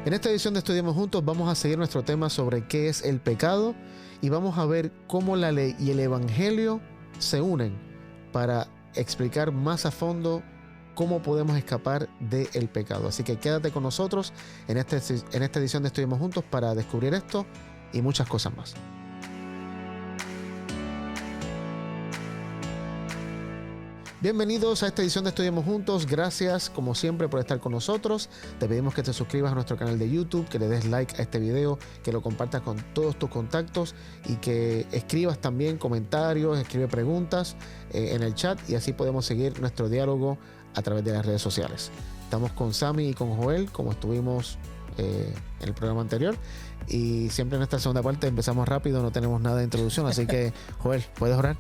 En esta edición de Estudiemos Juntos vamos a seguir nuestro tema sobre qué es el pecado y vamos a ver cómo la ley y el evangelio se unen para explicar más a fondo cómo podemos escapar del pecado. Así que quédate con nosotros en esta edición de Estudiemos Juntos para descubrir esto y muchas cosas más. Bienvenidos a esta edición de Estudiemos Juntos. Gracias, como siempre, por estar con nosotros. Te pedimos que te suscribas a nuestro canal de YouTube, que le des like a este video, que lo compartas con todos tus contactos y que escribas también comentarios, escribe preguntas en el chat y así podemos seguir nuestro diálogo a través de las redes sociales. Estamos con Sammy y con Joel, como estuvimos en el programa anterior. Y siempre en esta segunda parte empezamos rápido, no tenemos nada de introducción. Así que, Joel, ¿puedes orar?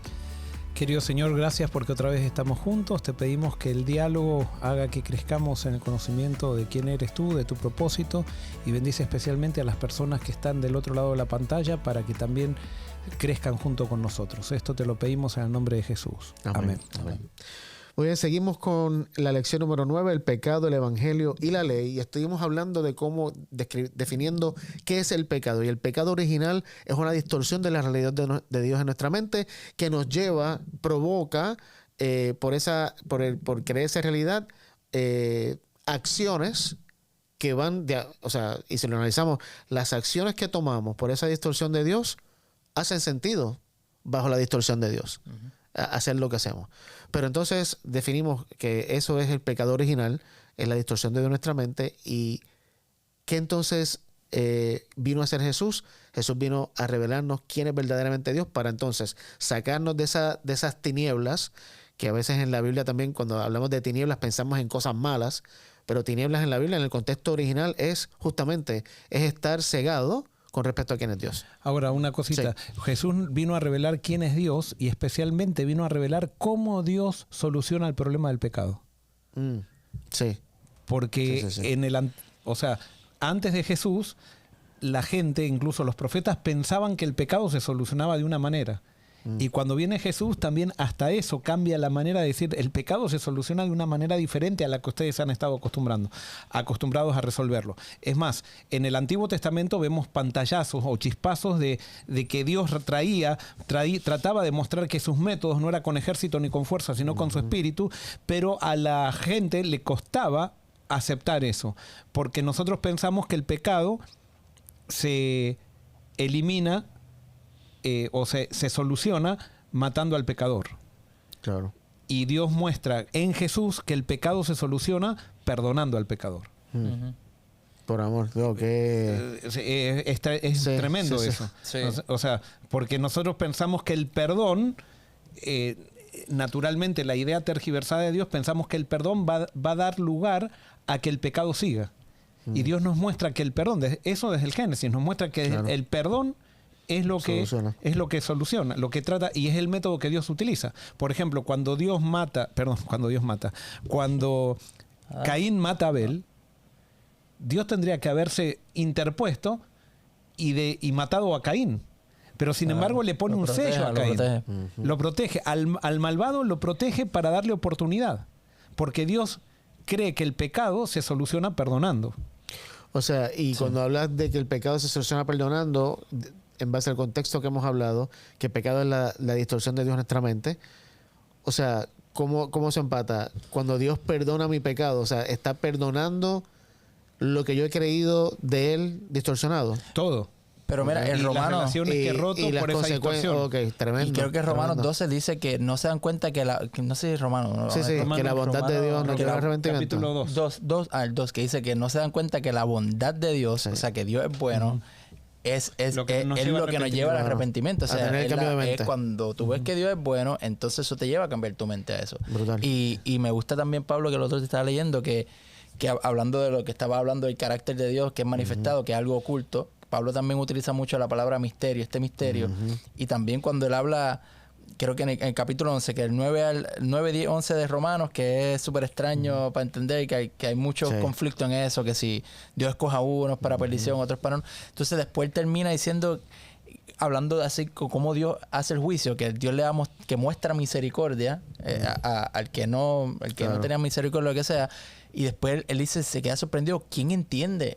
Querido Señor, gracias porque otra vez estamos juntos. Te pedimos que el diálogo haga que crezcamos en el conocimiento de quién eres tú, de tu propósito, y bendice especialmente a las personas que están del otro lado de la pantalla para que también crezcan junto con nosotros. Esto te lo pedimos en el nombre de Jesús. Amén. Amén. Muy bien, seguimos con la lección número 9, el pecado, el evangelio y la ley. Y estuvimos hablando de cómo definiendo qué es el pecado. Y el pecado original es una distorsión de la realidad de Dios en nuestra mente que nos lleva, provoca, por creer esa realidad, acciones que van, y si lo analizamos, las acciones que tomamos por esa distorsión de Dios hacen sentido bajo la distorsión de Dios. Uh-huh. Hacer lo que hacemos. Pero entonces definimos que eso es el pecado original, es la distorsión de nuestra mente. Y ¿qué entonces vino a hacer Jesús? Jesús vino a revelarnos quién es verdaderamente Dios para entonces sacarnos de esas tinieblas, que a veces en la Biblia también cuando hablamos de tinieblas pensamos en cosas malas, pero tinieblas en la Biblia en el contexto original es justamente estar cegado con respecto a quién es Dios. Ahora, una cosita. Sí. Jesús vino a revelar quién es Dios y especialmente vino a revelar cómo Dios soluciona el problema del pecado. Sí. Porque antes de Jesús, la gente, incluso los profetas, pensaban que el pecado se solucionaba de una manera. Y cuando viene Jesús, también hasta eso cambia la manera de decir, el pecado se soluciona de una manera diferente a la que ustedes han estado acostumbrados a resolverlo. Es más, en el Antiguo Testamento vemos pantallazos o chispazos de que Dios trataba de mostrar que sus métodos no era con ejército ni con fuerza, sino con su espíritu, pero a la gente le costaba aceptar eso, porque nosotros pensamos que el pecado se elimina o se soluciona matando al pecador. Claro. Y Dios muestra en Jesús que el pecado se soluciona perdonando al pecador. Uh-huh. Por amor, creo que es tremendo eso. Sí. O sea, porque nosotros pensamos que el perdón, naturalmente la idea tergiversada de Dios, pensamos que el perdón va a dar lugar a que el pecado siga. Y Dios nos muestra que el perdón, eso desde el Génesis, nos muestra que el perdón es lo que soluciona, lo que trata, y es el método que Dios utiliza. Por ejemplo, cuando Caín mata a Abel, Dios tendría que haberse interpuesto y matado a Caín. Pero sin embargo le pone un sello a Caín. Lo protege. Al malvado lo protege para darle oportunidad. Porque Dios cree que el pecado se soluciona perdonando. O sea, cuando hablas de que el pecado se soluciona perdonando, en base al contexto que hemos hablado, que el pecado es la distorsión de Dios en nuestra mente. O sea, ¿cómo se empata? Cuando Dios perdona mi pecado, o sea, ¿está perdonando lo que yo he creído de Él distorsionado? Todo. Pero mira, en Romanos... Las relaciones que he roto por esa distorsión. Okay, tremendo. Y creo que Romanos 12 dice que no se dan cuenta que no sé si Romanos... que la bondad de Dios no lleva arrepentimiento. Capítulo 2. El 2 que dice que no se dan cuenta que la bondad de Dios, o sea, que Dios es bueno... Es lo que nos lleva al arrepentimiento. O sea, es cuando tú ves que Dios es bueno, entonces eso te lleva a cambiar tu mente a eso. Brutal. Y me gusta también, Pablo, que el otro te estaba leyendo, que hablando de lo que estaba hablando del carácter de Dios, que es manifestado, que es algo oculto. Pablo también utiliza mucho la palabra misterio, este misterio. Y también cuando él habla, creo que en el capítulo 11, que el 9, 10, 11 de Romanos, que es súper extraño para entender, que hay muchos conflictos en eso, que si Dios escoja unos para perdición, otros para no. Entonces después él termina diciendo, hablando de así cómo Dios hace el juicio, que Dios que muestra misericordia al que no tenía misericordia, lo que sea, y después él dice, se queda sorprendido. ¿Quién entiende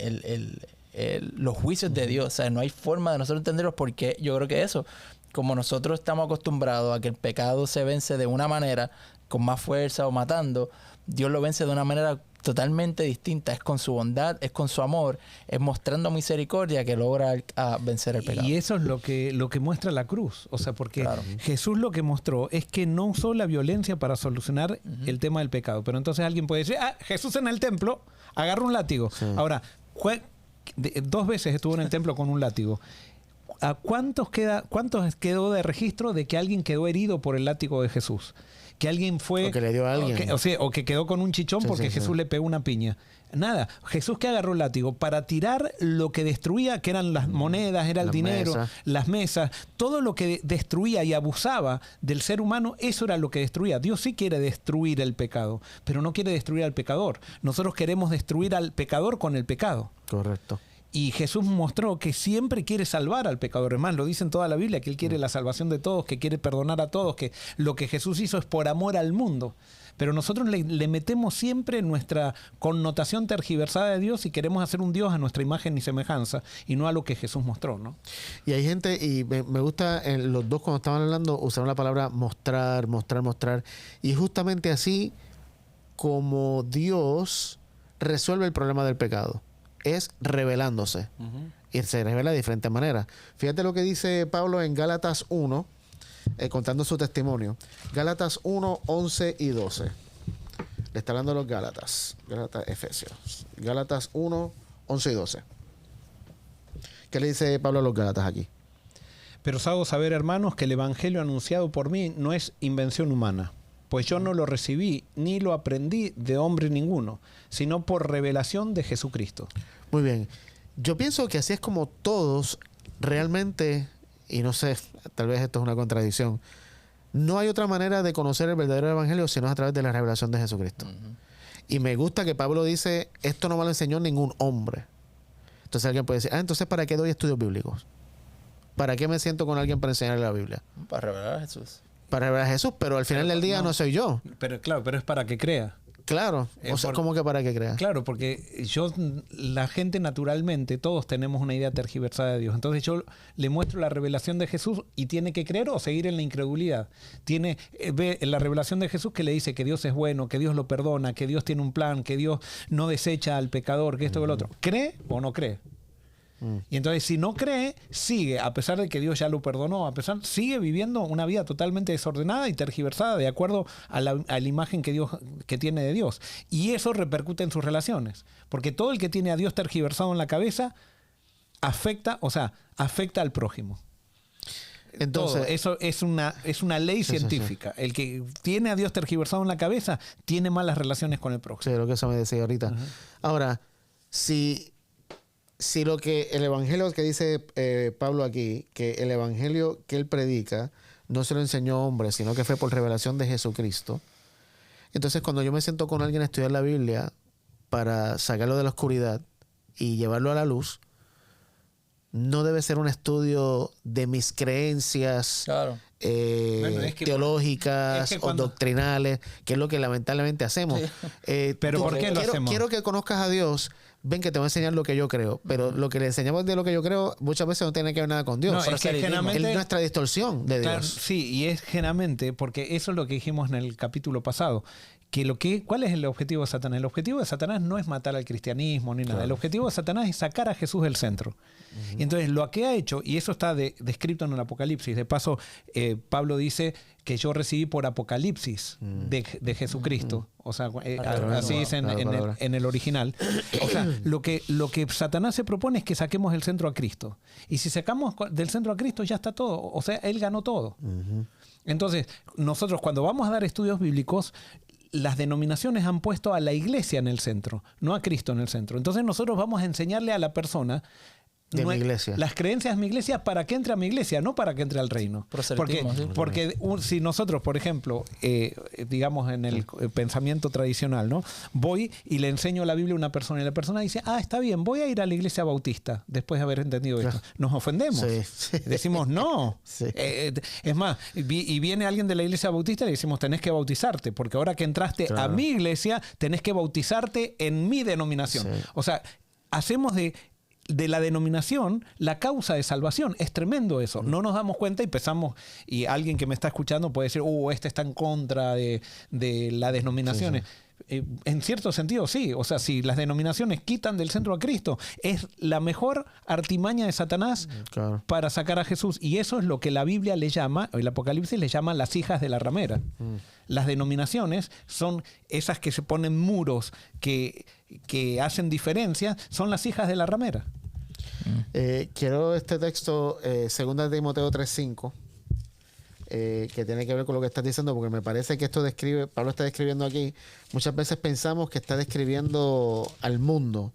los juicios de Dios? O sea, no hay forma de nosotros entenderlos, porque yo creo que eso, como nosotros estamos acostumbrados a que el pecado se vence de una manera, con más fuerza o matando, Dios lo vence de una manera totalmente distinta. Es con su bondad, es con su amor, es mostrando misericordia que logra vencer el pecado. Y eso es lo que muestra la cruz. O sea, porque Jesús lo que mostró es que no usó la violencia para solucionar el tema del pecado. Pero entonces alguien puede decir, Jesús en el templo agarra un látigo. Sí. Ahora, 2 veces estuvo en el templo con un látigo. ¿A cuántos quedó de registro de que alguien quedó herido por el látigo de Jesús? Que alguien fue... O que le dio a alguien. O que quedó con un chichón porque Jesús le pegó una piña. Nada. Jesús que agarró el látigo para tirar lo que destruía, que eran las monedas, era el dinero, las mesas, todo lo que destruía y abusaba del ser humano, eso era lo que destruía. Dios sí quiere destruir el pecado, pero no quiere destruir al pecador. Nosotros queremos destruir al pecador con el pecado. Correcto. Y Jesús mostró que siempre quiere salvar al pecador. Es más, lo dice en toda la Biblia, que Él quiere la salvación de todos, que quiere perdonar a todos, que lo que Jesús hizo es por amor al mundo. Pero nosotros le metemos siempre nuestra connotación tergiversada de Dios y queremos hacer un Dios a nuestra imagen y semejanza y no a lo que Jesús mostró, ¿no? Y hay gente, y me gusta, los dos cuando estaban hablando usaron la palabra mostrar. Y justamente así como Dios resuelve el problema del pecado. Es revelándose. Y se revela de diferentes maneras. Fíjate lo que dice Pablo en Gálatas 1, contando su testimonio. Gálatas 1, 11 y 12. Le está hablando a los Gálatas. Efesios. Gálatas 1, 11 y 12. ¿Qué le dice Pablo a los Gálatas aquí? Pero os hago saber, hermanos, que el evangelio anunciado por mí no es invención humana. Pues yo no lo recibí ni lo aprendí de hombre ninguno, sino por revelación de Jesucristo. Muy bien. Yo pienso que así es como todos realmente, y no sé, tal vez esto es una contradicción, no hay otra manera de conocer el verdadero evangelio sino a través de la revelación de Jesucristo. Y me gusta que Pablo dice, esto no me lo enseñó ningún hombre. Entonces alguien puede decir, entonces ¿para qué doy estudios bíblicos? ¿Para qué me siento con alguien para enseñarle la Biblia? Para revelar a Jesús. Para revelar a Jesús, pero al final del día no soy yo. Pero claro, pero es para que crea. Claro, o sea, ¿cómo que para que crea? Claro, porque la gente naturalmente, todos tenemos una idea tergiversada de Dios. Entonces yo le muestro la revelación de Jesús y tiene que creer o seguir en la incredulidad. Ve la revelación de Jesús que le dice que Dios es bueno, que Dios lo perdona, que Dios tiene un plan, que Dios no desecha al pecador, que esto y lo otro. ¿Cree o no cree? Y entonces si no cree, sigue, a pesar de que Dios ya lo perdonó, sigue viviendo una vida totalmente desordenada y tergiversada de acuerdo a la imagen que tiene de Dios. Y eso repercute en sus relaciones. Porque todo el que tiene a Dios tergiversado en la cabeza afecta al prójimo. Entonces, eso es una ley científica. Sí. El que tiene a Dios tergiversado en la cabeza tiene malas relaciones con el prójimo. Sí, lo que eso me decía ahorita. Ahora, si lo que el evangelio que dice Pablo aquí, que el evangelio que él predica no se lo enseñó hombre, sino que fue por revelación de Jesucristo. Entonces, cuando yo me siento con alguien a estudiar la Biblia para sacarlo de la oscuridad y llevarlo a la luz, no debe ser un estudio de mis creencias teológicas o doctrinales, que es lo que lamentablemente hacemos. Sí. Pero ¿por qué lo hacemos? Quiero que conozcas a Dios. Ven que te voy a enseñar lo que yo creo. Pero lo que le enseñamos de lo que yo creo muchas veces no tiene que ver nada con Dios. No, es que generalmente, es nuestra distorsión de Dios. Sí, y es generalmente, porque eso es lo que dijimos en el capítulo pasado, ¿cuál es el objetivo de Satanás? El objetivo de Satanás no es matar al cristianismo ni nada. Claro. El objetivo de Satanás es sacar a Jesús del centro. Y entonces lo que ha hecho, y eso está descrito en el Apocalipsis, de paso Pablo dice que yo recibí por Apocalipsis de Jesucristo. O sea, así dice en el original. O sea, lo que Satanás se propone es que saquemos del centro a Cristo. Y si sacamos del centro a Cristo ya está todo. O sea, Él ganó todo. Entonces, nosotros cuando vamos a dar estudios bíblicos, las denominaciones han puesto a la iglesia en el centro, no a Cristo en el centro. Entonces nosotros vamos a enseñarle a la persona de mi iglesia. Las creencias de mi iglesia para que entre a mi iglesia, no para que entre al reino. Porque si nosotros, por ejemplo, digamos en el pensamiento tradicional, ¿no? Voy y le enseño la Biblia a una persona y la persona dice, está bien, voy a ir a la iglesia bautista después de haber entendido esto. Nos ofendemos. Sí. Decimos, no. Sí. Es más, y viene alguien de la iglesia bautista y le decimos, tenés que bautizarte, porque ahora que entraste a mi iglesia, tenés que bautizarte en mi denominación. Sí. O sea, hacemos de la denominación la causa de salvación. Es tremendo eso. No nos damos cuenta y empezamos, y alguien que me está escuchando puede decir, este está en contra de las denominaciones. Sí. En cierto sentido, sí. O sea, si las denominaciones quitan del centro a Cristo, es la mejor artimaña de Satanás para sacar a Jesús. Y eso es lo que la Biblia le llama, o el Apocalipsis le llama las hijas de la ramera. Las denominaciones son esas que se ponen muros, que hacen diferencia, son las hijas de la ramera. Quiero este texto, 2 Timoteo 3:5, que tiene que ver con lo que estás diciendo, porque me parece que esto describe, Pablo está describiendo aquí, muchas veces pensamos que está describiendo al mundo,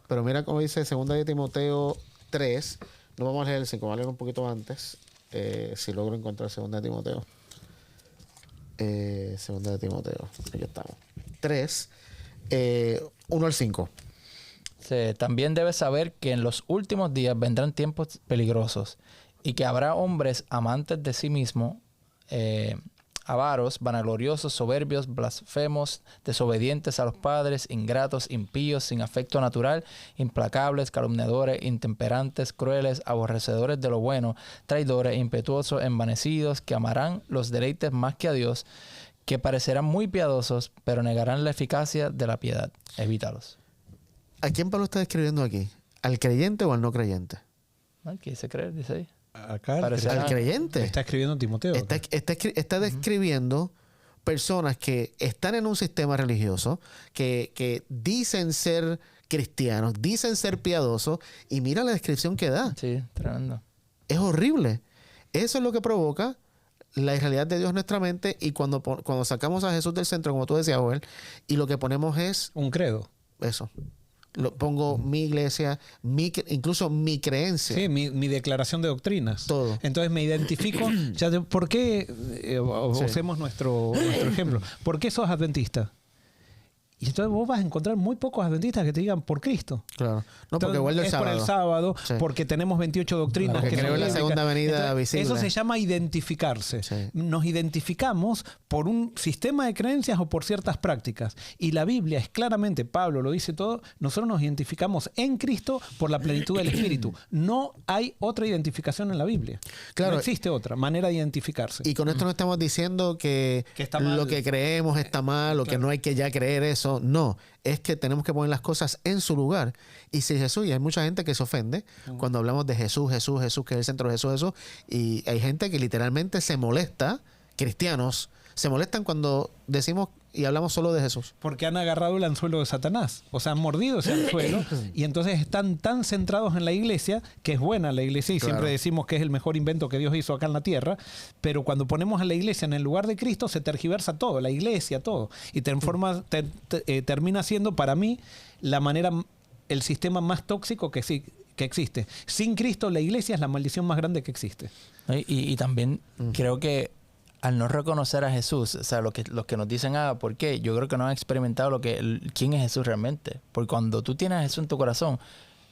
pero mira cómo dice 2 Timoteo 3, no vamos a leer el 5, vamos a leer un poquito antes, si logro encontrar 2 Timoteo. 2 Timoteo, aquí estamos. 3, 1 al 5. También debes saber que en los últimos días vendrán tiempos peligrosos y que habrá hombres amantes de sí mismos, avaros, vanagloriosos, soberbios, blasfemos, desobedientes a los padres, ingratos, impíos, sin afecto natural, implacables, calumniadores, intemperantes, crueles, aborrecedores de lo bueno, traidores, impetuosos, envanecidos, que amarán los deleites más que a Dios, que parecerán muy piadosos, pero negarán la eficacia de la piedad. Evítalos. ¿A quién Pablo está describiendo aquí? ¿Al creyente o al no creyente? ¿Qué se cree? Dice ahí. Acá al creyente. Está escribiendo Timoteo. Está describiendo personas que están en un sistema religioso, que dicen ser cristianos, dicen ser piadosos, y mira la descripción que da. Sí, tremendo. Es horrible. Eso es lo que provoca la irrealidad de Dios en nuestra mente, y cuando sacamos a Jesús del centro, como tú decías, Joel, y lo que ponemos es un credo. Eso. Pongo mi iglesia, incluso mi creencia. Sí, mi declaración de doctrinas. Todo. Entonces me identifico. ¿Por qué? Usemos nuestro ejemplo. ¿Por qué sos adventista? Y entonces vos vas a encontrar muy pocos adventistas que te digan por Cristo. Claro. No, porque igual del sábado. Por el sábado, sí. Porque tenemos 28 doctrinas. Porque creo en la segunda venida visible. Eso se llama identificarse. Sí. Nos identificamos por un sistema de creencias o por ciertas prácticas. Y la Biblia es claramente, Pablo lo dice todo, nosotros nos identificamos en Cristo por la plenitud del Espíritu. No hay otra identificación en la Biblia. Claro. No existe otra manera de identificarse. Y con esto no estamos diciendo que lo que creemos está mal o que no hay que ya creer eso. No, es que tenemos que poner las cosas en su lugar. Y si Jesús, y hay mucha gente que se ofende cuando hablamos de Jesús, que es el centro de Jesús, y hay gente que literalmente se molesta, cristianos, se molestan cuando decimos y hablamos solo de Jesús. Porque han agarrado el anzuelo de Satanás. O sea, han mordido ese anzuelo y entonces están tan centrados en la iglesia, que es buena la iglesia, y siempre decimos que es el mejor invento que Dios hizo acá en la tierra, pero cuando ponemos a la iglesia en el lugar de Cristo, se tergiversa todo, la iglesia, todo. Y termina siendo para mí el sistema más tóxico que existe. Sin Cristo, la iglesia es la maldición más grande que existe. Y también creo que al no reconocer a Jesús, o sea, los que nos dicen, ¿por qué? Yo creo que no han experimentado quién es Jesús realmente. Porque cuando tú tienes a Jesús en tu corazón,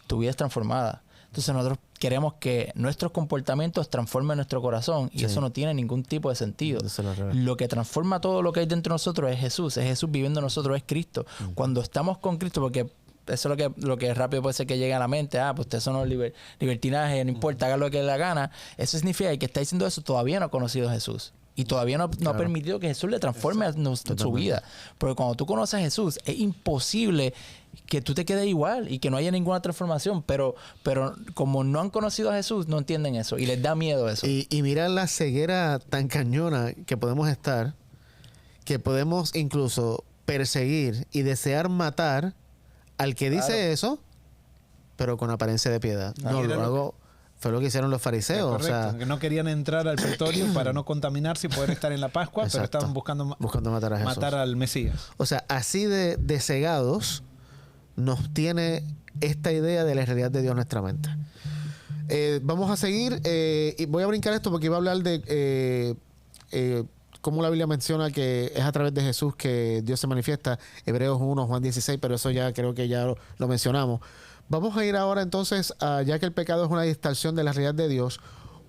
tu vida es transformada. Entonces nosotros queremos que nuestros comportamientos transformen nuestro corazón, y eso no tiene ningún tipo de sentido. Lo que transforma todo lo que hay dentro de nosotros es Jesús viviendo en nosotros, es Cristo. Cuando estamos con Cristo, porque eso es lo que rápido puede ser que llegue a la mente, pues eso no es libertinaje, no importa, haga lo que le dé la gana. Eso significa que el que está diciendo eso todavía no ha conocido a Jesús. Y todavía no ha permitido que Jesús le transforme su vida. Porque cuando tú conoces a Jesús, es imposible que tú te quedes igual y que no haya ninguna transformación. Pero como no han conocido a Jesús, no entienden eso. Y les da miedo eso. Y mira la ceguera tan cañona que podemos estar, que podemos incluso perseguir y desear matar al que dice eso, pero con apariencia de piedad. No, lo hago... Fue lo que hicieron los fariseos. Correcto, o sea, que no querían entrar al pretorio para no contaminarse y poder estar en la Pascua, pero estaban buscando matar a Jesús. Matar al Mesías. O sea, así de cegados nos tiene esta idea de la realidad de Dios en nuestra mente. Vamos a seguir. Y voy a brincar esto porque iba a hablar de cómo la Biblia menciona que es a través de Jesús que Dios se manifiesta. Hebreos 1, Juan 16, pero eso ya creo que ya lo mencionamos. Vamos a ir ahora entonces, ya que el pecado es una distorsión de la realidad de Dios,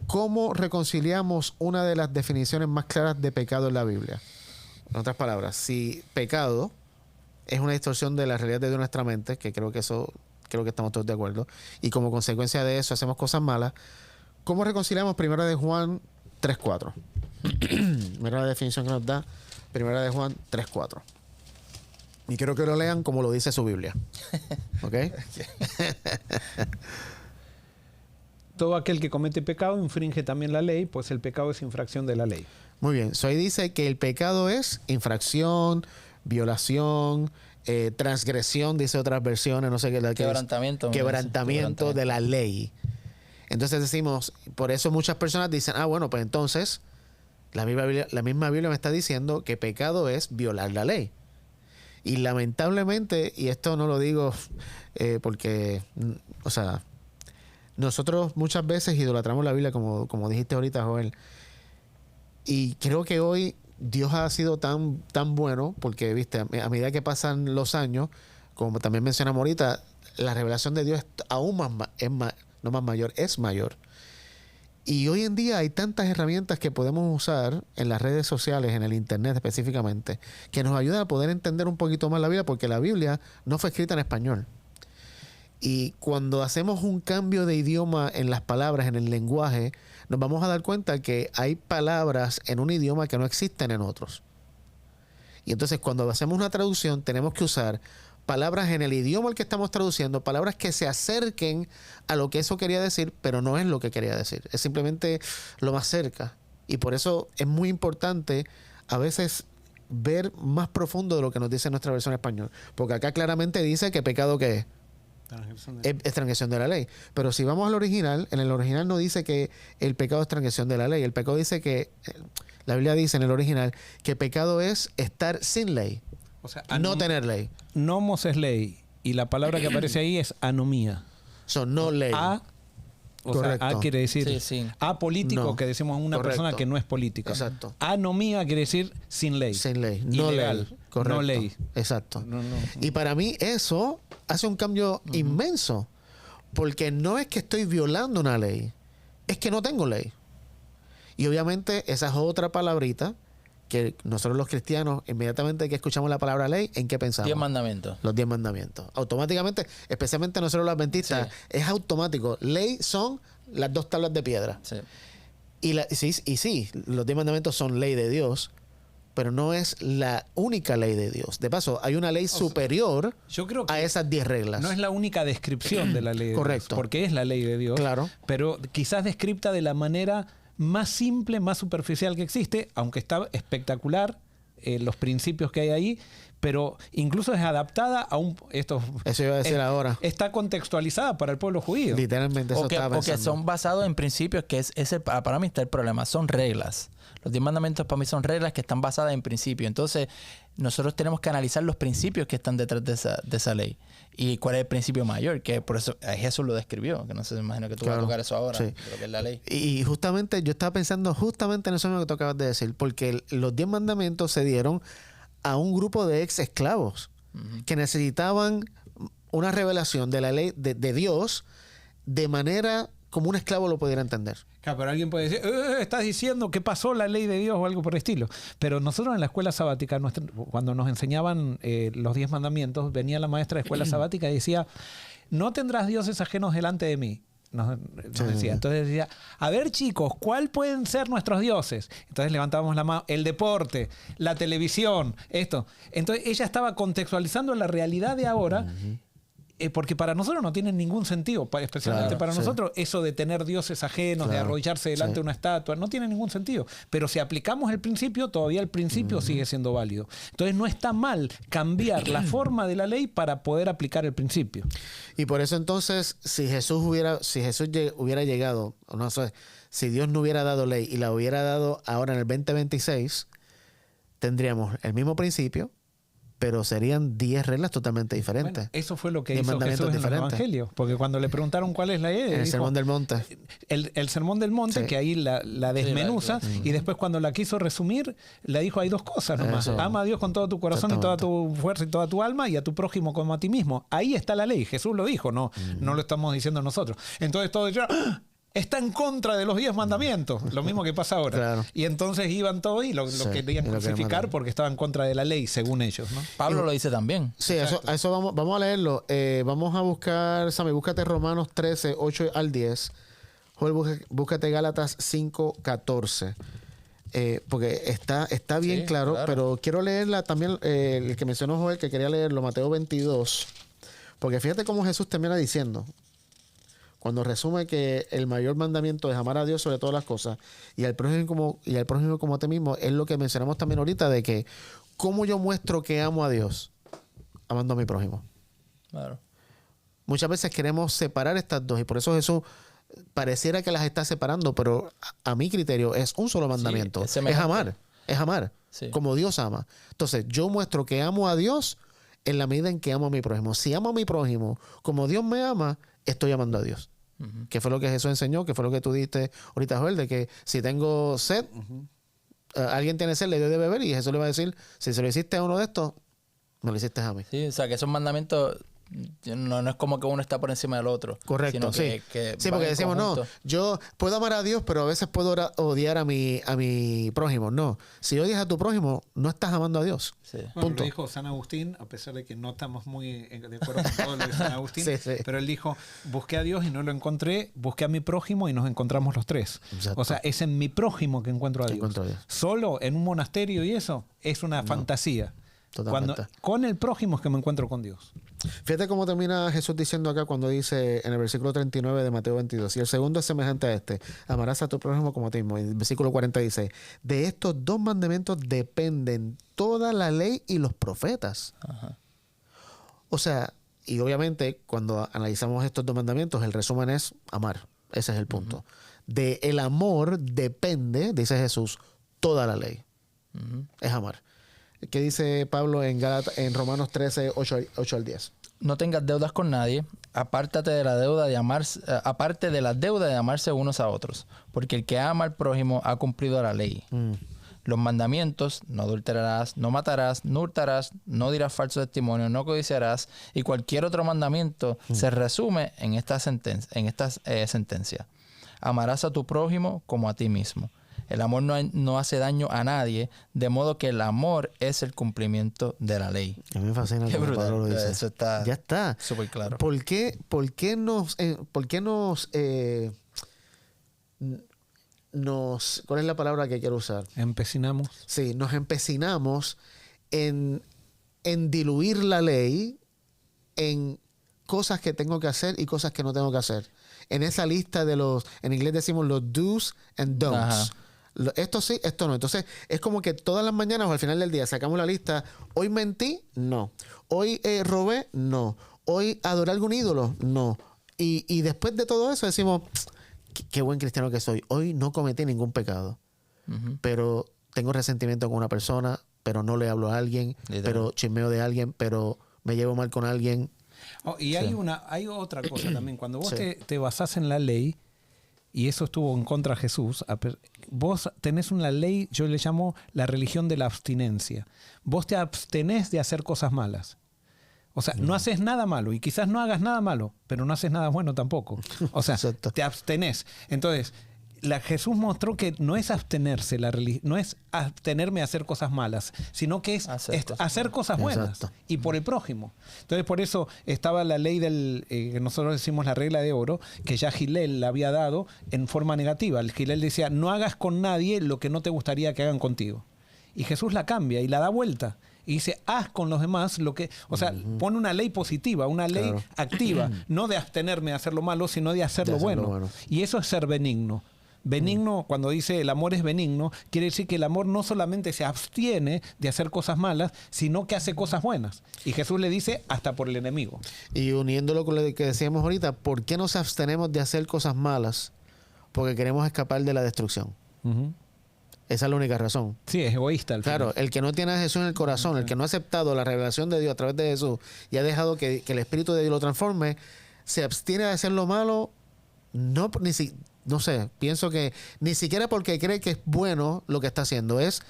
¿cómo reconciliamos una de las definiciones más claras de pecado en la Biblia? En otras palabras, si pecado es una distorsión de la realidad de nuestra mente, que creo que estamos todos de acuerdo, y como consecuencia de eso hacemos cosas malas, ¿cómo reconciliamos 1 de Juan 3:4? Mira la definición que nos da 1 de Juan 3:4. Y quiero que lo lean como lo dice su Biblia. ¿Ok? Todo aquel que comete pecado infringe también la ley, pues el pecado es infracción de la ley. Muy bien. Ahí dice que el pecado es infracción, violación, transgresión, dice otras versiones, no sé qué. Quebrantamiento de la ley. Entonces decimos, por eso muchas personas dicen, bueno, pues entonces la misma Biblia me está diciendo que pecado es violar la ley. Y lamentablemente, y esto no lo digo porque, o sea, nosotros muchas veces idolatramos la Biblia, como dijiste ahorita, Joel. Y creo que hoy Dios ha sido tan bueno, porque, viste, a medida que pasan los años, como también mencionamos ahorita, la revelación de Dios es aún es mayor. Y hoy en día hay tantas herramientas que podemos usar en las redes sociales, en el internet específicamente, que nos ayudan a poder entender un poquito más la Biblia, porque la Biblia no fue escrita en español. Y cuando hacemos un cambio de idioma en las palabras, en el lenguaje, nos vamos a dar cuenta que hay palabras en un idioma que no existen en otros. Y entonces cuando hacemos una traducción tenemos que usar palabras en el idioma al que estamos traduciendo, palabras que se acerquen a lo que eso quería decir, pero no es lo que quería decir. Es simplemente lo más cerca. Y por eso es muy importante a veces ver más profundo de lo que nos dice nuestra versión en español. Porque acá claramente dice que pecado ¿qué es? Es transgresión de la ley. Pero si vamos al original, en el original no dice que el pecado es transgresión de la ley. El pecado dice que, la Biblia dice en el original, que pecado es estar sin ley. O sea, no tener ley. Nomos es ley. Y la palabra que aparece ahí es anomía. No ley. Correcto. A quiere decir sí. apolítico, No. que decimos una Correcto. persona que no es política. Exacto. Anomía quiere decir sin ley. Sin ley. No ilegal. ley. Correcto. No ley. Exacto. No. Y para mí eso hace un cambio inmenso. Porque no es que estoy violando una ley. Es que no tengo ley. Y obviamente esa es otra palabrita que nosotros los cristianos, inmediatamente que escuchamos la palabra ley, ¿en qué pensamos? 10 mandamientos. Los 10 mandamientos. Automáticamente, especialmente nosotros los adventistas, es automático. Ley son las 2 tablas de piedra. Sí. Sí, los 10 mandamientos son ley de Dios, pero no es la única ley de Dios. De paso, hay una ley superior yo creo que a esas 10 reglas. no es la única descripción de la ley de Correcto. Dios, porque es la ley de Dios, Claro. pero quizás descripta de la manera más simple, más superficial que existe, aunque está espectacular los principios que hay ahí, pero incluso es adaptada a Eso iba a decir ahora. Está contextualizada para el pueblo judío. Literalmente eso estaba O que pensando. son basados en principios, que para mí está el problema, son reglas. Los 10 mandamientos para mí son reglas que están basadas en principios. Entonces, nosotros tenemos que analizar los principios que están detrás de esa ley. Y cuál es el principio mayor, que por eso Jesús lo describió, que no sé, me imagino que tú vas a tocar eso ahora, Sí. de lo que es la ley. Y justamente yo estaba pensando justamente en eso mismo que tú acabas de decir, porque los 10 mandamientos se dieron a un grupo de ex esclavos que necesitaban una revelación de la ley de Dios de manera como un esclavo lo pudiera entender. Claro, pero alguien puede decir, estás diciendo que pasó la ley de Dios o algo por el estilo. Pero nosotros en la escuela sabática, cuando nos enseñaban los 10 mandamientos, venía la maestra de escuela sabática y decía, no tendrás dioses ajenos delante de mí. Nos decía. Entonces decía, a ver chicos, ¿cuál pueden ser nuestros dioses? Entonces levantábamos la mano, el deporte, la televisión, esto. Entonces ella estaba contextualizando la realidad de ahora, porque para nosotros no tiene ningún sentido, especialmente para nosotros, eso de tener dioses ajenos, de arrodillarse delante de una estatua, no tiene ningún sentido. Pero si aplicamos el principio, todavía el principio sigue siendo válido. Entonces no está mal cambiar la forma de la ley para poder aplicar el principio. Y por eso entonces, si Jesús hubiera llegado, no sé, si Dios no hubiera dado ley y la hubiera dado ahora en el 2026, tendríamos el mismo principio, pero serían 10 reglas totalmente diferentes. Bueno, eso fue lo que 10 hizo mandamientos Jesús en los diferentes. evangelios. Porque cuando le preguntaron cuál es la ley, El Sermón del Monte. el Sermón del Monte, Sí. que ahí la desmenuza, y después cuando la quiso resumir, le dijo hay dos cosas nomás. Eso. Ama a Dios con todo tu corazón y toda Exactamente. tu fuerza y toda tu alma, y a tu prójimo como a ti mismo. Ahí está la ley. Jesús lo dijo, no lo estamos diciendo nosotros. Entonces todos dijeron, ¡ah! Está en contra de los 10 mandamientos. Lo mismo que pasa ahora. Claro. Y entonces iban todos y lo Sí, querían y lo querían crucificar matar. porque estaban en contra de la ley, según ellos, ¿no? Pablo lo dice también. Sí, a eso vamos a leerlo. Vamos a buscar, Sammy, búscate Romanos 13, 8 al 10. Joel, búscate Gálatas 5, 14. Porque está bien Sí, claro, claro. pero quiero leerla también, el que mencionó Joel, que quería leerlo, Mateo 22. Porque fíjate cómo Jesús termina diciendo, cuando resume que el mayor mandamiento es amar a Dios sobre todas las cosas y al prójimo como a ti mismo, es lo que mencionamos también ahorita, de que cómo yo muestro que amo a Dios, amando a mi prójimo. Claro. Muchas veces queremos separar estas dos y por eso Jesús pareciera que las está separando, pero a mi criterio es un solo mandamiento. es Es semejante. amar, Sí. como Dios ama. Entonces yo muestro que amo a Dios en la medida en que amo a mi prójimo. Si amo a mi prójimo como Dios me ama, estoy amando a Dios. Que fue lo que Jesús enseñó, que fue lo que tú diste ahorita, Joel, de que si tengo sed, alguien tiene sed, le doy de beber, y Jesús le va a decir, si se lo hiciste a uno de estos, me lo hiciste a mí. Sí, o sea, que esos mandamientos no es como que uno está por encima del otro. Correcto, sino sí. que Sí, van porque en decimos, conjunto. no, yo puedo amar a Dios, pero a veces puedo odiar a mi prójimo. No, si odias a tu prójimo, no estás amando a Dios. Sí. Bueno, Punto. lo dijo San Agustín, a pesar de que no estamos muy de acuerdo con todo lo de San Agustín, Sí, sí. pero él dijo, busqué a Dios y no lo encontré, busqué a mi prójimo y nos encontramos los tres. Exacto. O sea, es en mi prójimo que encuentro a Dios. Encuentro a Dios. Solo en un monasterio y eso es una fantasía. Totalmente. Con el prójimo es que me encuentro con Dios. Fíjate cómo termina Jesús diciendo acá cuando dice en el versículo 39 de Mateo 22. Y el segundo es semejante a este. Amarás a tu prójimo como a ti mismo. Y el versículo 40 dice, de estos dos mandamientos dependen toda la ley y los profetas. Ajá. O sea, y obviamente cuando analizamos estos dos mandamientos, el resumen es amar. Ese es el punto. De el amor depende, dice Jesús, toda la ley. Es amar. ¿Qué dice Pablo en Romanos 13, 8 al 10? No tengas deudas con nadie, aparte de la deuda de amarse unos a otros, porque el que ama al prójimo ha cumplido la ley. Los mandamientos: no adulterarás, no matarás, no hurtarás, no dirás falso testimonio, no codiciarás, y cualquier otro mandamiento se resume en esta sentencia. Amarás a tu prójimo como a ti mismo. El amor no hace daño a nadie, de modo que el amor es el cumplimiento de la ley. A mí me fascina Qué como brutal. Pablo lo dice. Eso está Ya está. súper claro. ¿Por qué ¿cuál es la palabra que quiero usar? Empecinamos. Sí, nos empecinamos en diluir la ley en cosas que tengo que hacer y cosas que no tengo que hacer. En esa lista de en inglés decimos los do's and don'ts. Ajá. Esto sí, esto no. Entonces, es como que todas las mañanas o al final del día sacamos la lista. Hoy mentí, no. Hoy robé, no. Hoy adoré algún ídolo, no. Y después de todo eso decimos, qué buen cristiano que soy. Hoy no cometí ningún pecado. Pero tengo resentimiento con una persona, pero no le hablo a alguien, Literal. pero chismeo de alguien, pero me llevo mal con alguien. Oh, y hay otra cosa también. Cuando vos Sí. te basás en la ley, y eso estuvo en contra de Jesús, vos tenés una ley, yo le llamo la religión de la abstinencia. Vos te abstenés de hacer cosas malas. O sea, no haces nada malo y quizás no hagas nada malo, pero no haces nada bueno tampoco. O sea, Exacto. te abstenés. Entonces, Jesús mostró que no es abstenerse, no es abstenerme a hacer cosas malas, sino que es hacer cosas buenas. Exacto. Y por el prójimo. Entonces, por eso estaba la ley que nosotros decimos la regla de oro, que ya Gilel la había dado en forma negativa. El Gilel decía, no hagas con nadie lo que no te gustaría que hagan contigo. Y Jesús la cambia y la da vuelta. Y dice, haz con los demás lo que... O sea, pone una ley positiva, una ley Claro. activa. No de abstenerme de hacer lo malo, sino de hacer lo bueno. Y eso es ser benigno. Benigno, cuando dice el amor es benigno, quiere decir que el amor no solamente se abstiene de hacer cosas malas, sino que hace cosas buenas. Y Jesús le dice, hasta por el enemigo. Y uniéndolo con lo que decíamos ahorita, ¿por qué nos abstenemos de hacer cosas malas? Porque queremos escapar de la destrucción. Esa es la única razón. Sí, es egoísta al Claro, final. el que no tiene a Jesús en el corazón, el que no ha aceptado la revelación de Dios a través de Jesús y ha dejado que el Espíritu de Dios lo transforme, se abstiene de hacer lo malo, no sé, pienso que ni siquiera porque cree que es bueno lo que está haciendo, es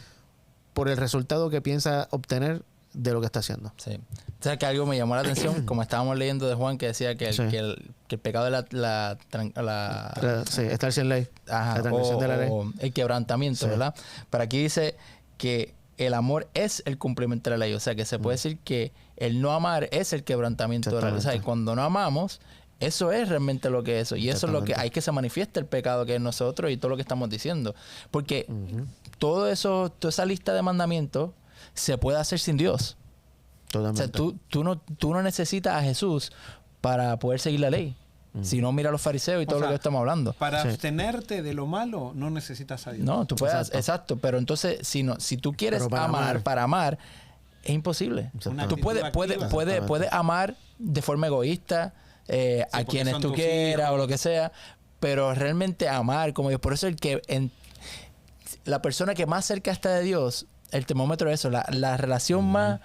por el resultado que piensa obtener de lo que está haciendo. Sí. O sea, que algo me llamó la atención, como estábamos leyendo de Juan, que decía que Sí. que el pecado de Sí, estar sin ley. ajá, La transgresión de la ley. o el quebrantamiento, Sí. ¿verdad? Pero aquí dice que el amor es el cumplimiento de la ley. O sea, que se puede decir que el no amar es el quebrantamiento de la ley. O sea, y cuando no amamos, eso es realmente lo que es eso. Y eso es lo que hay que se manifiesta el pecado que es nosotros y todo lo que estamos diciendo. Porque todo eso, toda esa lista de mandamientos se puede hacer sin Dios. Totalmente. O sea, tú no necesitas a Jesús para poder seguir la ley. Si no, mira a los fariseos y todo O sea, lo que estamos hablando. Para Sí. abstenerte de lo malo, no necesitas a Dios. No, tú puedes, Exacto. exacto. Pero entonces, si tú quieres Pero para amar. para amar, es imposible. Una Tú actitud puedes activa. amar de forma egoísta a porque quienes son tú tus quieras hijos. o lo que sea, pero realmente amar como Dios. Por eso la persona que más cerca está de Dios, el termómetro es eso, la relación más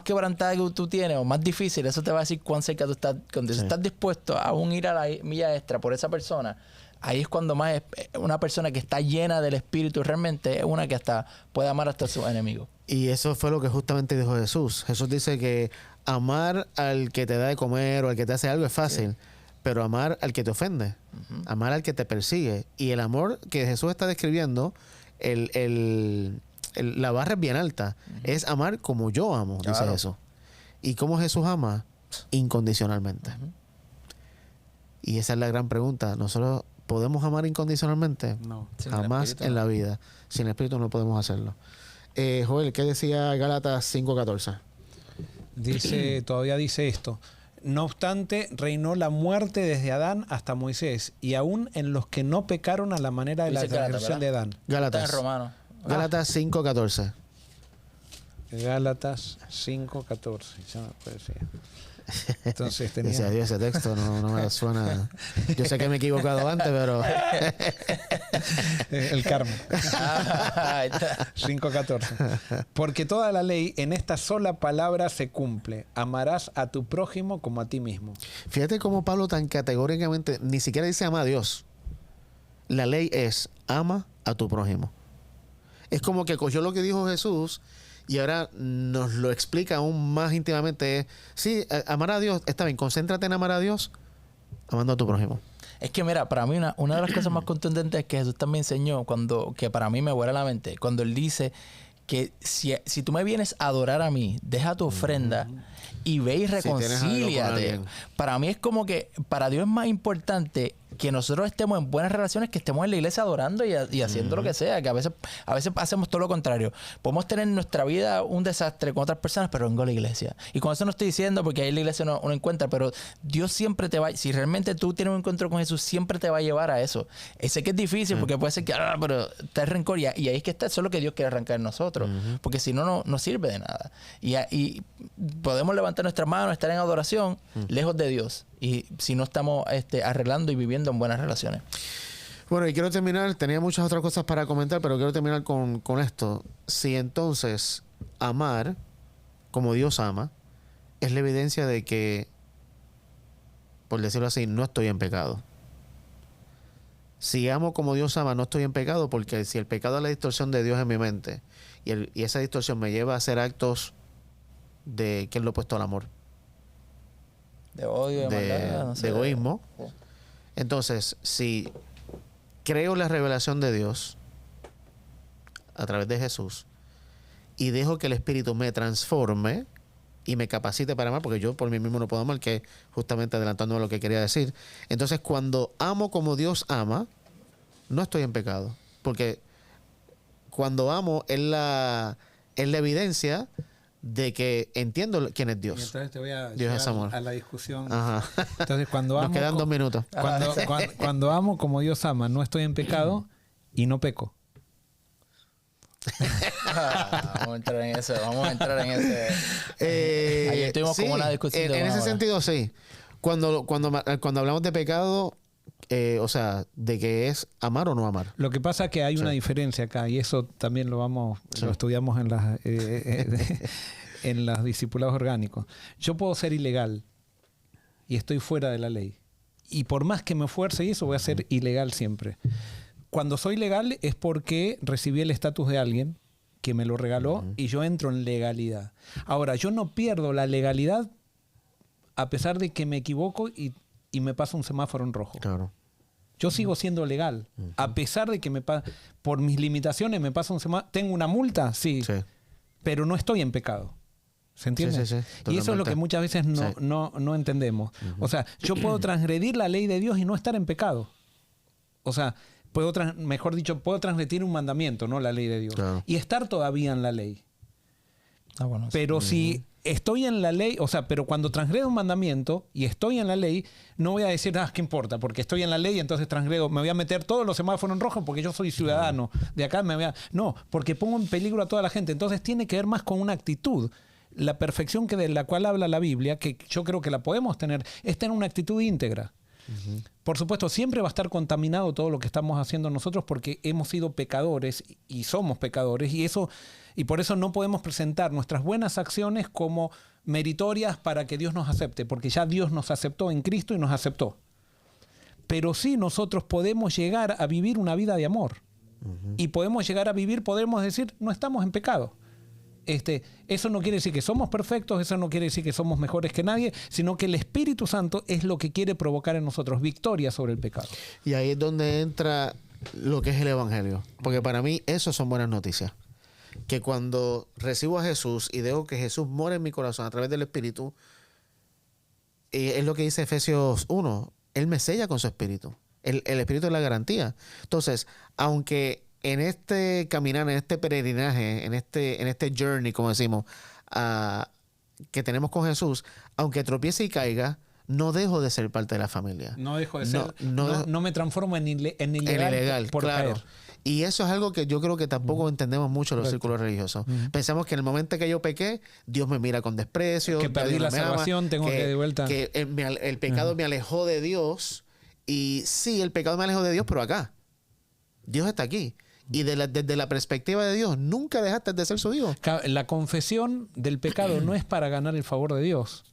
quebrantada que tú tienes o más difícil, eso te va a decir cuán cerca tú estás. Cuando Sí. estás dispuesto a aún ir a la milla extra por esa persona, ahí es cuando más una persona que está llena del Espíritu realmente es una que hasta puede amar hasta a sus enemigos. Y eso fue lo que justamente dijo Jesús. Jesús dice que amar al que te da de comer o al que te hace algo es fácil, pero amar al que te ofende, amar al que te persigue. Y el amor que Jesús está describiendo, la barra es bien alta. Es amar como yo amo, dice Claro. Jesús. ¿Y cómo Jesús ama? Incondicionalmente. Y esa es la gran pregunta. ¿Nosotros podemos amar incondicionalmente? No. Sin el Jamás Espíritu, en no. la vida. Sin el Espíritu no podemos hacerlo. Joel, ¿qué decía Gálatas 5:14? Todavía dice esto. No obstante, reinó la muerte desde Adán hasta Moisés, y aún en los que no pecaron a la manera de la Dice Gálatas, transgresión de Adán. Está Gálatas. en Romanos. Gálatas 5:14. Gálatas 5:14. Ya me parecía. Entonces tenía... Dice, adiós, ese texto no me suena. Yo sé que me he equivocado antes, pero El karma. Ahí está. 5:14. Porque toda la ley en esta sola palabra se cumple. Amarás a tu prójimo como a ti mismo. fíjate cómo Pablo tan categóricamente ni siquiera dice ama a Dios. La ley es ama a tu prójimo. Es como que cogió lo que dijo Jesús y ahora nos lo explica aún más íntimamente. Sí, amar a Dios, está bien, concéntrate en amar a Dios, amando a tu prójimo. Es que mira, para mí una de las cosas más contundentes es que Jesús también enseñó, que para mí me vuela la mente, cuando Él dice que si tú me vienes a adorar a mí, deja tu ofrenda y ve y tienes algo con reconcíliate. alguien. Para mí es como que para Dios es más importante que nosotros estemos en buenas relaciones, que estemos en la iglesia adorando y haciendo lo que sea, que a veces hacemos todo lo contrario. Podemos tener en nuestra vida un desastre con otras personas, pero vengo a la iglesia. Y con eso no estoy diciendo porque ahí en la iglesia uno encuentra, pero Dios siempre te va, si realmente tú tienes un encuentro con Jesús, siempre te va a llevar a eso. Sé que es difícil porque puede ser que, pero está el rencor y ahí es que está, eso es lo que Dios quiere arrancar en nosotros, porque si no, no sirve de nada. Y podemos levantar nuestras manos, estar en adoración, lejos de Dios. Y si no estamos arreglando y viviendo en buenas relaciones. Bueno, y quiero terminar, tenía muchas otras cosas para comentar, pero quiero terminar con esto. Si entonces amar como Dios ama es la evidencia de que, por decirlo así, no estoy en pecado. Si amo como Dios ama, no estoy en pecado, porque si el pecado es la distorsión de Dios en mi mente y esa distorsión me lleva a hacer actos de, ¿qué es lo opuesto al amor? De odio, de maldad, no sé, de egoísmo. Entonces, si creo la revelación de Dios a través de Jesús y dejo que el Espíritu me transforme y me capacite para amar, porque yo por mí mismo no puedo amar, que es justamente adelantándome a lo que quería decir. Entonces, cuando amo como Dios ama, no estoy en pecado, porque cuando amo es la evidencia de que entiendo quién es Y Dios. entonces te voy a Dios es llevar amor. a la discusión. Ajá. Entonces, cuando Nos amo, quedan 2 minutos. cuando amo como Dios ama, no estoy en pecado y no peco. vamos a entrar en eso, Ayer tuvimos como una discusión de en una ese hora. sentido, sí. Cuando hablamos de pecado, o sea, de que es amar o no amar. Lo que pasa es que hay una diferencia acá, y eso también lo estudiamos en los discipulados orgánicos. Yo puedo ser ilegal y estoy fuera de la ley. Y por más que me esfuerce y eso, voy a ser ilegal siempre. Cuando soy legal es porque recibí el estatus de alguien que me lo regaló y yo entro en legalidad. Ahora, yo no pierdo la legalidad a pesar de que me equivoco y me pasa un semáforo en rojo. Claro. Yo sigo siendo legal. A pesar de que por mis limitaciones me pasa un semáforo. ¿Tengo una multa? Sí. Pero no estoy en pecado. ¿Se entiende? Sí, y eso es lo que muchas veces no entendemos. O sea, yo puedo transgredir la ley de Dios y no estar en pecado. O sea, puedo transgredir un mandamiento, no la ley de Dios. Claro. Y estar todavía en la ley. Bueno, pero si estoy en la ley, o sea, pero cuando transgredo un mandamiento y estoy en la ley, no voy a decir, ¿qué importa? Porque estoy en la ley y entonces transgredo, me voy a meter todos los semáforos en rojo porque yo soy ciudadano. De acá No, porque pongo en peligro a toda la gente. Entonces tiene que ver más con una actitud. La perfección de la cual habla la Biblia, que yo creo que la podemos tener, es tener una actitud íntegra. Por supuesto, siempre va a estar contaminado todo lo que estamos haciendo nosotros porque hemos sido pecadores y somos pecadores y por eso no podemos presentar nuestras buenas acciones como meritorias para que Dios nos acepte, porque ya Dios nos aceptó en Cristo y nos aceptó. Pero sí nosotros podemos llegar a vivir una vida de amor y podemos decir, no estamos en pecado. Eso no quiere decir que somos perfectos, eso no quiere decir que somos mejores que nadie, sino que el Espíritu Santo es lo que quiere provocar en nosotros victoria sobre el pecado. Y ahí es donde entra lo que es el Evangelio. Porque para mí eso son buenas noticias. Que cuando recibo a Jesús y dejo que Jesús more en mi corazón a través del Espíritu, es lo que dice Efesios 1, Él me sella con su Espíritu. El Espíritu es la garantía. Entonces, aunque en este caminar, en este peregrinaje, en este journey, como decimos, que tenemos con Jesús, aunque tropiece y caiga, no dejo de ser parte de la familia. No dejo de ser. No me transformo en ilegal por claro. caer. Y eso es algo que yo creo que tampoco entendemos mucho en los círculos religiosos. Pensamos que en el momento que yo pequé, Dios me mira con desprecio. Que perdí la salvación, tengo que de vuelta. Que el pecado me alejó de Dios. Y sí, el pecado me alejó de Dios, pero acá. Dios está aquí. Y desde la perspectiva de Dios, nunca dejaste de ser su hijo. La confesión del pecado no es para ganar el favor de Dios.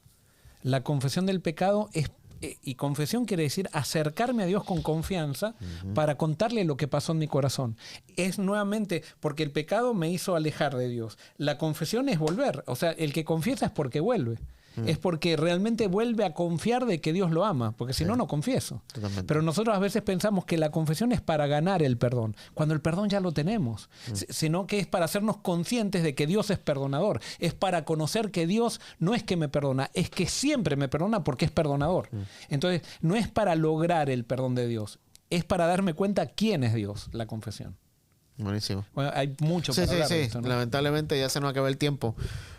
La confesión del pecado es, y confesión quiere decir acercarme a Dios con confianza para contarle lo que pasó en mi corazón. Es nuevamente porque el pecado me hizo alejar de Dios. La confesión es volver. O sea, el que confiesa es porque vuelve. Es porque realmente vuelve a confiar de que Dios lo ama, porque si no, no confieso. Totalmente. Pero nosotros a veces pensamos que la confesión es para ganar el perdón, cuando el perdón ya lo tenemos, sino que es para hacernos conscientes de que Dios es perdonador, es para conocer que Dios no es que me perdona, es que siempre me perdona porque es perdonador. Entonces, no es para lograr el perdón de Dios, es para darme cuenta quién es Dios, la confesión. Buenísimo. Bueno, hay mucho para hablar de esto, ¿no? Lamentablemente ya se nos acaba el tiempo.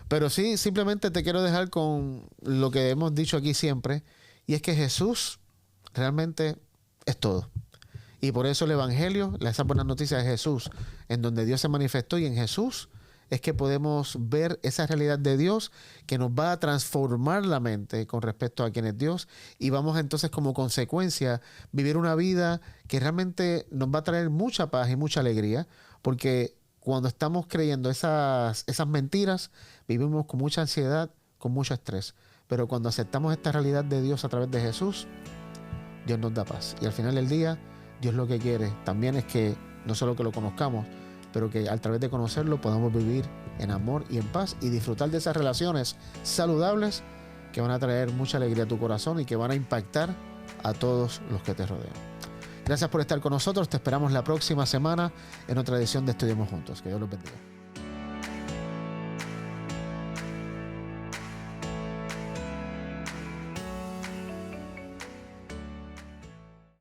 Pero sí, simplemente te quiero dejar con lo que hemos dicho aquí siempre, y es que Jesús realmente es todo. Y por eso el Evangelio, esas buenas noticias de Jesús, en donde Dios se manifestó, y en Jesús es que podemos ver esa realidad de Dios que nos va a transformar la mente con respecto a quién es Dios, y vamos entonces como consecuencia vivir una vida que realmente nos va a traer mucha paz y mucha alegría, porque cuando estamos creyendo esas mentiras, vivimos con mucha ansiedad, con mucho estrés. Pero cuando aceptamos esta realidad de Dios a través de Jesús, Dios nos da paz. Y al final del día, Dios lo que quiere también es que no solo que lo conozcamos, pero que a través de conocerlo podamos vivir en amor y en paz y disfrutar de esas relaciones saludables que van a traer mucha alegría a tu corazón y que van a impactar a todos los que te rodean. Gracias por estar con nosotros. Te esperamos la próxima semana en otra edición de Estudiemos Juntos. Que Dios los bendiga.